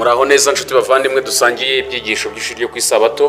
Muraho neza nshuti bavandimwe dusangiye ibyigisho by'ishuri ryo kwisabato.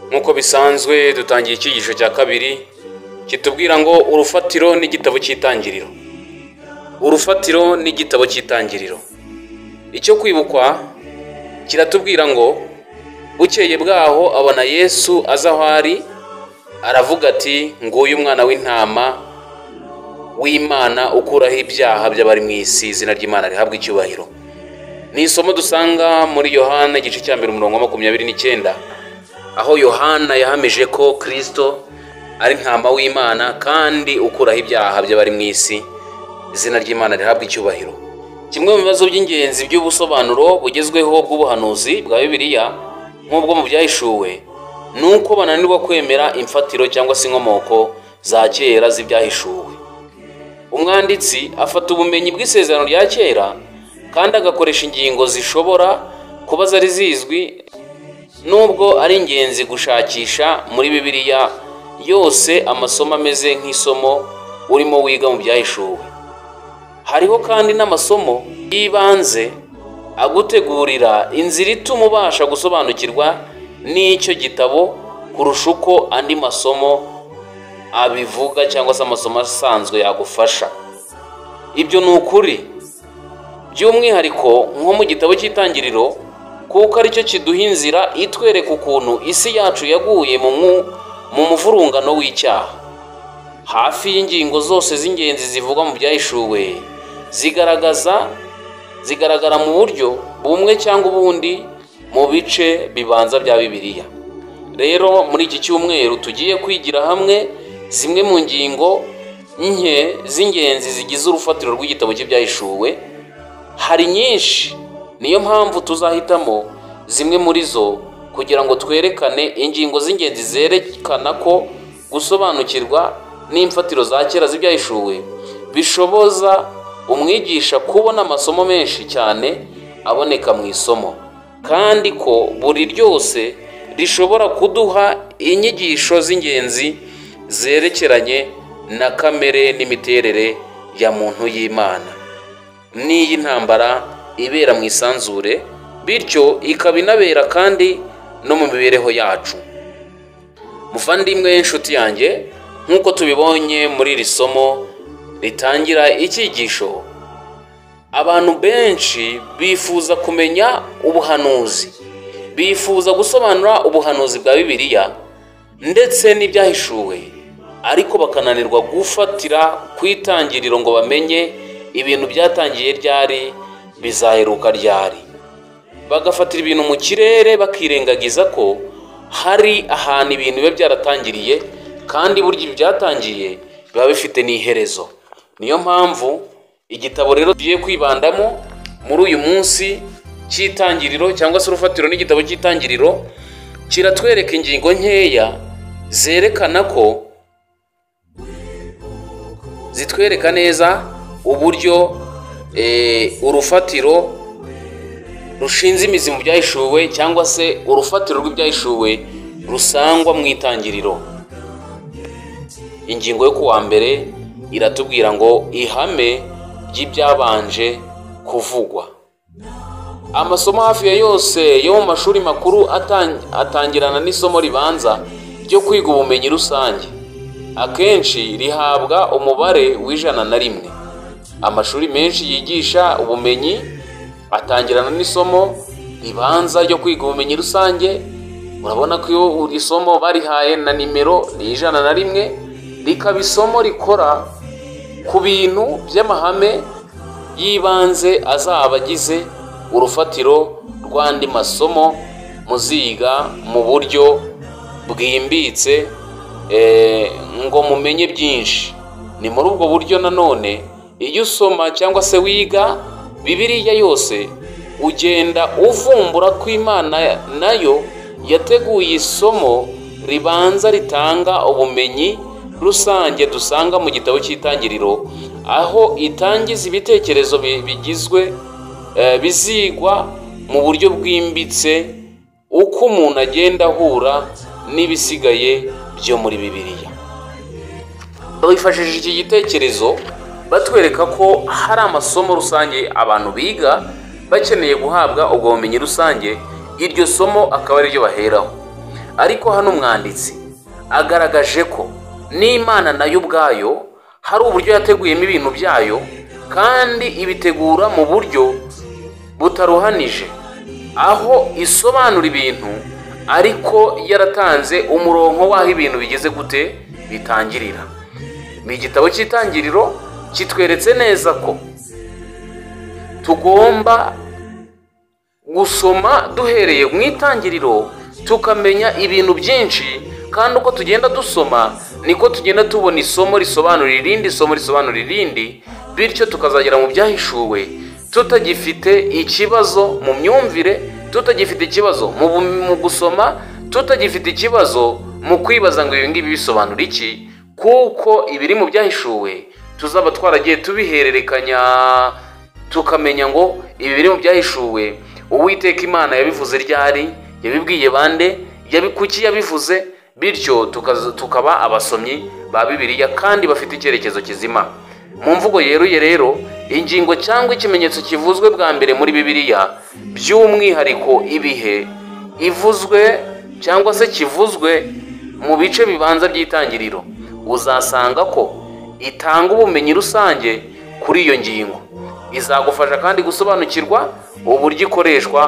Nkuko bisanzwe dutangiye icyigisho cya kabiri kitubwira ngo urufatiro n'igitabo cy'itangiriro. Urufatiro n'igitabo cy'itangiriro. Icyo kwibukwa kiratubwira ngo bukeye bwaho abona Yesu aza aho ari, aravuga ati nguyu umwana w'intama w'Imana ukuraho ibyaha by'abari mu isi, izina ry'Imana rihabwa icyubahiro. Ni isomo dusanga muri Yohana igice cya 1:29, aho Yohana yahamije ko Kristo ari intama w'Imana kandi ukuraho ibyaha by'abari mu isi, izina ry'Imana rihabwa icyubahiro. Kimwe mu bibazo by'ingenzi by'ubusobanuro bugezweho bw'ubuhanuzi bwa Bibiliya nk'ubwo mu byahishuwe, nuko bananirwa kwemera imfatiro cyangwa se inkomoko za kera z'ibyahishuwe. Umwanditsi afata ubumenyi bw'isezerano rya kera kandi agakoresha ingingo zishobora kuba zari zizwi, nubwo ari ingenzi gushakisha muri Bibiliya yose amasomo ameze nk'isomo urimo wiga mu byahishuwe. Hariho kandi n'amasomo y'ibanze agutegurira inzira ituma ubasha gusobanukirwa n'icyo gitabo kurusha uko andi masomo abivuga cyangwa se amasomo asanzwe yagufasha. Ibyo ni ukuri by'umwihariko nko mu gitabo cy'itangiriro, kuko aricyo kiduha inzira itwereka ukuntu isi yacu yaguye mu muvurungano w'icyaha. Hafi y'ingingo zose z'ingenzi zivugwa mu byahishuwe zigaragara mu buryo bumwe cyangwa ubundi mu bice bibanza bya Bibiliya. Rero muri iki cyumweru tugiye kwigira hamwe zimwe mu ngingo nke z'ingenzi zigize urufatiro rw'igitabo cy'ibyahishuwe. Hari nyinshi, niyo mpamvu tuzahitamo zimwe muri zo kugira ngo twerekane ingingo z'ingenzi zerekana ko gusobanukirwa n'imfatiro za kera z'ibyahishuwe bishoboza umwigisha kubona amasomo menshi cyane aboneka mu isomo, kandi ko buri ryose rishobora kuduha inyigisho z'ingenzi zerekeranye na kamere n'imiterere ya muntu y'Imana n'iyi ntambara ibera mu isanzure, bityo ikaba inabera kandi no mu mibereho yacu. Muvandimwe inshuti yanjye, nk'uko tubibonye muri iri somo ritangira icyigisho, abantu benshi bifuza kumenya ubuhanuzi, bifuza gusobanura ubuhanuzi bwa Bibiliya ndetse n'ibyahishuwe, ariko bakananirwa gufatira ku itangiriro ngo bamenye ibintu byatangiye ryari, bizaheruka ryari. Bagafatira ibintu mu kirere bakirengagiza ko hari ahantu ibintu biba byaratangiriye, kandi burya ibi byatangiye biba bifite n'iherezo. Niyo mpamvu igitabo rero tugiye kwibandamo muri uyu munsi cy'itangiriro cyangwa se urufatiro n'igitabo cy'itangiriro kiratwereka ingingo nkeya zerekana ko zitwereka neza uburyo urufatiro rushinze imizi mu byahishuwe cyangwa se urufatiro rw'ibyahishuwe rusangwa mu itangiriro. Ingingo yo kuwa mbere iratubwira ngo ihame ry'ibyabanje kuvugwa. Amasomo hafi ya yose yo mu mashuri makuru atangirana n'isomo ribanza ryo kwiga ubumenyi rusange. Akenshi rihabwa umubare w'101. Amashuri menshi yigisha ubumenyi atangirana n'isomo ribanza ryo kwiga ubumenyi rusange. Urabona ko iyo iri somo barihaye na nimero ni 101, rikaba isomo rikora ku bintu by'amahame y'ibanze azaba agize urufatiro rw'andi masomo muziga mu buryo bwimbitse, ngo mumenye byinshi. Ni muri ubwo buryo nanone iyo usoma cyangwa se wiga Bibiliya yose ugenda uvumbura ko Imana nayo yateguye isomo ribanza ritanga ubumenyi rusange dusanga mu gitabo cy'itangiriro, aho itangiza ibitekerezo bizigwa mu buryo bwimbitse uko umuntu agenda ahura n'ibisigaye byo muri Bibiliya. Bifashishije iki gitekerezo batwereka ko hari amasomo rusange abantu biga bakeneye guhabwa ubwo bumenyi rusange, iryo somo akaba ari ryo baheraho. Ariko hano umwanditsi agaragaje ko n'Imana nayo ubwayo hari uburyo yateguyemo ibintu byayo, kandi ibitegura mu buryo butaruhanije, aho isobanura ibintu ariko yaratanze umurongo w'aho ibintu bigeze gute bitangirira. Ni igitabo cy'Itangiriro kitweretse neza ko tugomba gusoma duhereye mu Itangiriro tukamenya ibintu byinshi, kandi uko tugenda dusoma niko tugenda tubona isomo risobanura irindi, isomo risobanura irindi, bityo tukazagera mu byahishuwe tutagifite ikibazo mu myumvire, tutagifite ikibazo mu gusoma, tutagifite ikibazo mu kwibaza ngo ibi ngibi bisobanura iki, kuko ibiri mu byahishuwe tuzaba twaragiye tubihererekanya, tukamenya ngo ibi biri mu byahishuwe Uwiteka Imana yabivuze ryari, yabibwiye bande, kuki yabivuze, bityo tukaba abasomyi ba Bibiliya kandi bafite icyerekezo kizima. Mu mvugo yeruye rero, ingingo cyangwa ikimenyetso kivuzwe bwa mbere muri Bibiliya, by'umwihariko ibihe ivuzwe cyangwa se kivuzwe mu bice bibanza by'Itangiriro, uzasanga ko itanga ubumenyi rusange kuri iyo ngingo. Izagufasha kandi gusobanukirwa uburyo ikoreshwa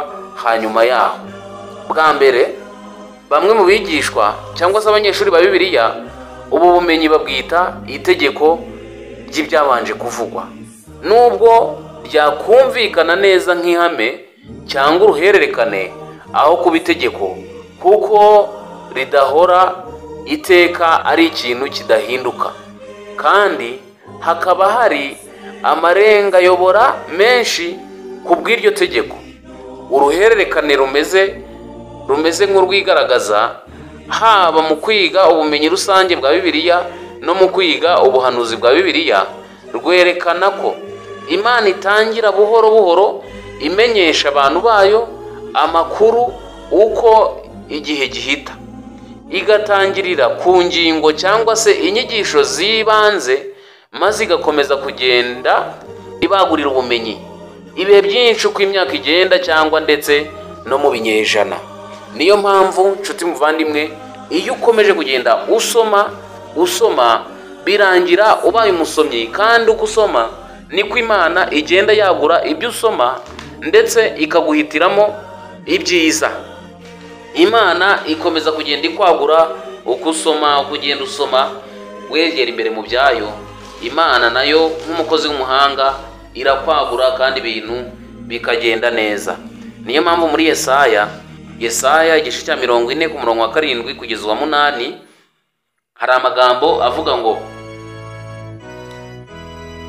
hanyuma yaho. Bwa mbere, bamwe mu bigishwa cyangwa se abanyeshuri ba Bibiliya, ubu bumenyi babwita itegeko ry'ibyabanje kuvugwa, nubwo ryakumvikana neza nk'ihame cyangwa uruhererekane aho kuba itegeko, kuko ridahora iteka ari ikintu kidahinduka, kandi hakaba hari amarengayobora menshi ku bw'iryo tegeko. Uruhererekane rumeze nk'urwigaragaza haba mu kwiga ubumenyi rusange bwa Bibiliya no mu kwiga ubuhanuzi bwa Bibiliya, rwerekana ko Imana itangira buhoro buhoro imenyesha abantu bayo amakuru uko igihe gihita, igatangirira ku ngingo cyangwa se inyigisho z'ibanze, maze igakomeza kugenda ibagurira ubumenyi ibihe byinshi uko imyaka igenda cyangwa ndetse no mu binyejana. Niyo mpamvu nshuti muvandimwe, iyo ukomeje kugenda usoma birangira ubaye umusomyi, kandi uko usoma niko Imana igenda yagura ibyo usoma ndetse ikaguhitiramo ibyiza. Imana ikomeza kugenda ikwagura uko usoma, kugenda usoma wegera imbere mu byayo. Imana nayo nk'umukozi w'umuhanga irakwagura kandi ibintu bikagenda neza. Niyo mpamvu muri Yesaya igice cya 40 ku murongo wa 7 kugeza wa 8 hari amagambo avuga ngo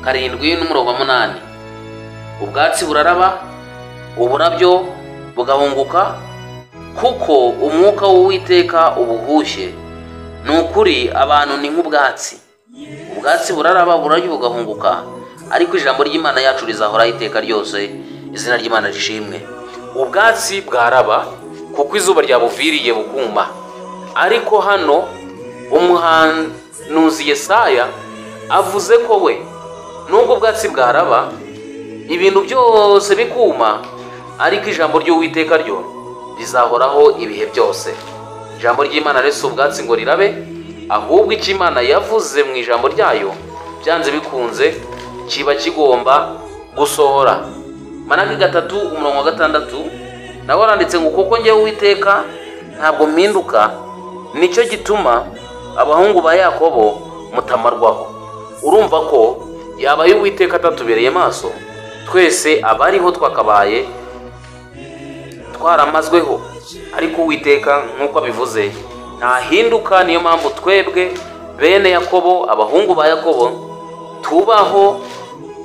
7 n'umurongo wa 8, ubwatsi buraraba, uburabyo bugahunguka, kuko umwuka w'Uwiteka ubuhushye. Ni ukuri abantu ni nk'ubwatsi, ubwatsi buraraba, uburabyo bugahunguka, ariko ijambo ry'Imana yacu rizahora iteka ryose. Izina ry'Imana rishimwe. Ubwatsi bwaraba kuko izuba ryabuviriye bukuma, ariko hano umuhanuzi Yesaya avuze ko we nubwo ubwatsi bwaraba ibintu byose bikuma, ariko ijambo ry'Uwiteka ryo rizahoraho ibihe byose. Ijambo ry'Imana rero si ubwatsi ngo rirabe, ahubwo icyo Imana yavuze mu ijambo ryayo byanze bikunze kiba kigomba gusohora. Malaki 3 umurongo wa 6 nawe waranditse ngo kuko njyewe Uwiteka ntabwo mpinduka, nicyo gituma abahungu ba Yakobo mutamarwaho. Urumva ko yabaye Uwiteka atatubereye maso, twese abariho twakabaye twaramazweho, ariko Uwiteka nk'uko abivuze ntahinduka. Niyo mpamvu twebwe bene Yakobo, abahungu ba Yakobo, tubaho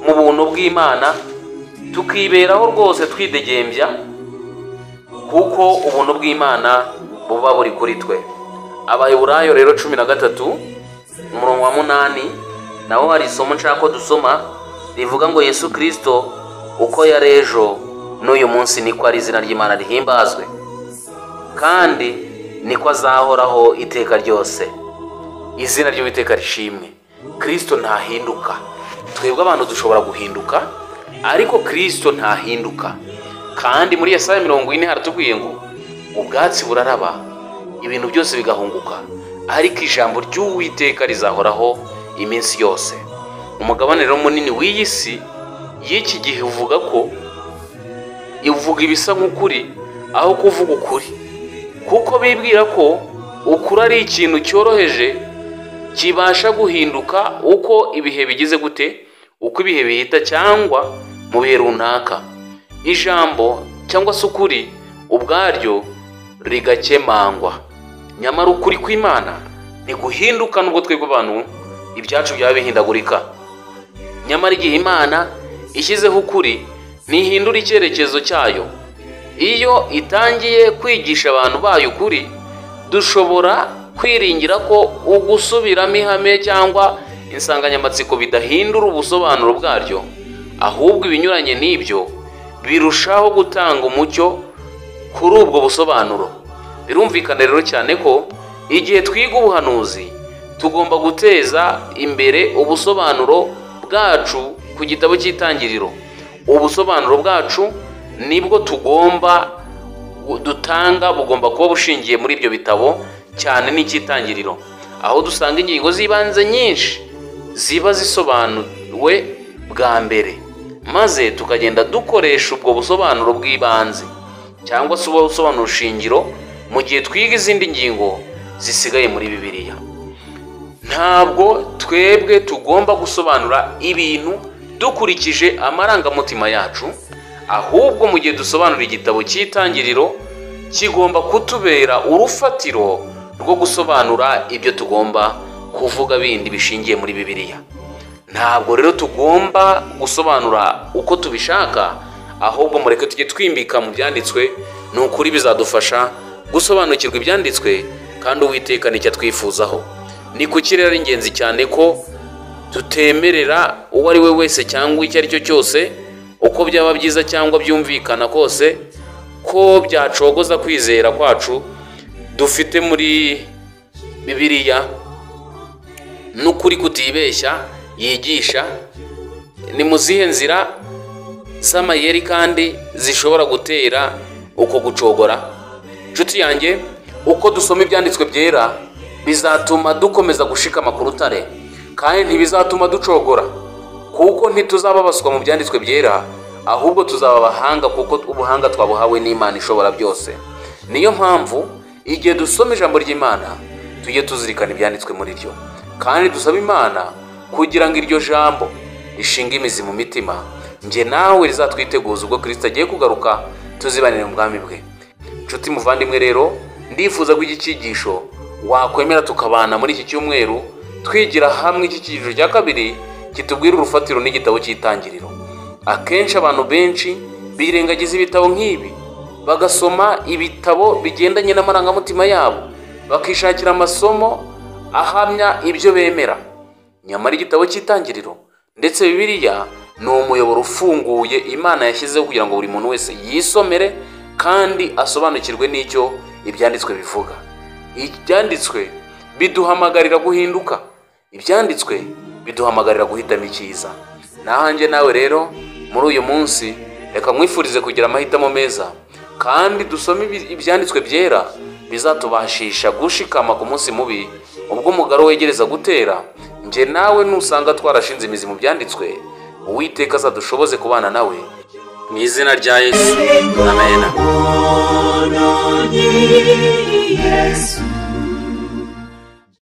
mu buntu bw'Imana, tukiberaho rwose twidegembya, kuko ubuntu bw'Imana buba buri kuri twe. Abaheburayo rero 13 umurongo wa 8 naho hari isomo nshaka ko dusoma rivuga ngo Yesu Kristo uko yari ejo n'uyu munsi niko ari, izina ry'Imana rihimbazwe, kandi niko azahoraho iteka ryose. Izina ry'Uwiteka rishimwe. Kristo ntahinduka. Twebwe abantu dushobora guhinduka, ariko Kristo ntahinduka. kandi muri Yesaya 40 haratubwiye ngo ubwatsi buraraba ibintu byose bigahunguka, ariko ijambo ry'Uwiteka rizahoraho iminsi yose. Umugabane rero munini w'iyi si y'iki gihe uvuga ko ivuga ibisa nk'ukuri aho kuvuga ukuri, kuko bibwira ko ukuri ari ikintu cyoroheje kibasha guhinduka uko ibihe bigize gute, uko ibihe bihita cyangwa mu bihe runaka. Ijambo cyangwa se ukuri ubwaryo rigakemangwa, nyamara ukuri kw'Imana ntiguhinduka nubwo twebwe abantu ibyacu byaba bihindagurika. Nyamara igihe Imana ishyizeho ukuri ntihindura icyerekezo cyayo. Iyo itangiye kwigisha abantu bayo ukuri, dushobora kwiringira ko ugusubiramo ihame cyangwa insanganyamatsiko bidahindura ubusobanuro bwaryo, ahubwo ibinyuranye n'ibyo birushaho gutanga umucyo kuri ubwo busobanuro. Birumvikana rero cyane ko igihe twiga ubuhanuzi tugomba guteza imbere ubusobanuro bwacu ku gitabo cy'Itangiriro. Ubusobanuro bwacu nibwo tugomba dutanga, bugomba kuba bushingiye muri ibyo bitabo, cyane n'icy'Itangiriro, aho dusanga ingingo z'ibanze nyinshi ziba zisobanuwe bwa mbere, maze tukagenda dukoresha ubwo busobanuro bw'ibanze cyangwa se ubusobanuro shingiro mu gihe twiga izindi ngingo zisigaye muri Bibiliya. Ntabwo twebwe tugomba gusobanura ibintu dukurikije amarangamutima yacu, ahubwo mu gihe dusobanura igitabo cy'Itangiriro kigomba kutubera urufatiro rwo gusobanura ibyo tugomba kuvuga bindi bishingiye muri Bibiliya. Ntabwo rero tugomba gusobanura uko tubishaka, ahubwo mureke tujye twimbika mu byanditswe. Ni ukuri bizadufasha gusobanukirwa ibyanditswe, kandi Uwiteka nicyo twifuzaho. Ni kuki rero ari ingenzi cyane ko tutemerera uwo ari we wese cyangwa icyo ari cyo cyose, uko byaba byiza cyangwa byumvikana kose, ko byacogoza kwizera kwacu dufite muri Bibiliya n'ukuri kutibeshya yigisha. Ni mu zihe nzira z'amayeri kandi zishobora gutera uko gucogora? Nshuti yanjye, uko dusoma ibyanditswe byera bizatuma dukomeza gushikama ku rutare, kandi ntibizatuma ducogora, kuko ntituzababaswa mu byanditswe byera, ahubwo tuzaba abahanga, kuko ubuhanga twabuhawe n'Imana ishobora byose. Niyo mpamvu igihe dusoma ijambo ry'Imana tujye tuzirikana ibyanditswe muri ryo, kandi dusaba Imana kugira ngo iryo jambo rishinge imizi mu mitima, nge nawe rizatwiteguza ubwo Kristo agiye kugaruka tuzibanire mu bwami bwe. Nshuti muvandimwe rero, ndifuza ko iki cyigisho wakwemera tukabana muri iki cyumweru twigira hamwe iki cyigisho cya kabiri kitubwira urufatiro n'igitabo cy'Itangiriro. Akenshi abantu benshi birengagiza ibitabo nk'ibi, bagasoma ibitabo bigendanye n'amarangamutima yabo, bakishakira amasomo ahamya ibyo bemera. Nyamara igitabo cy'Itangiriro ndetse Bibiliya ni umuyoboro ufunguye Imana yashyizeho kugira ngo buri muntu wese yisomere kandi asobanukirwe n'icyo ibyanditswe bivuga. Ibyanditswe biduhamagarira guhinduka, ibyanditswe biduhamagarira guhitamo icyiza. Nahanjye nawe rero muri uyu munsi reka mwifurize kugira amahitamo meza, kandi dusome ibyanditswe byera bizatubashisha gushikama ku munsi mubi ubwo umugaro wegereza gutera. Nge nawe nusanga twarashinze imizi mu byanditswe, Uwiteka azadushoboze kubana nawe mu izina rya Yesu. Amen.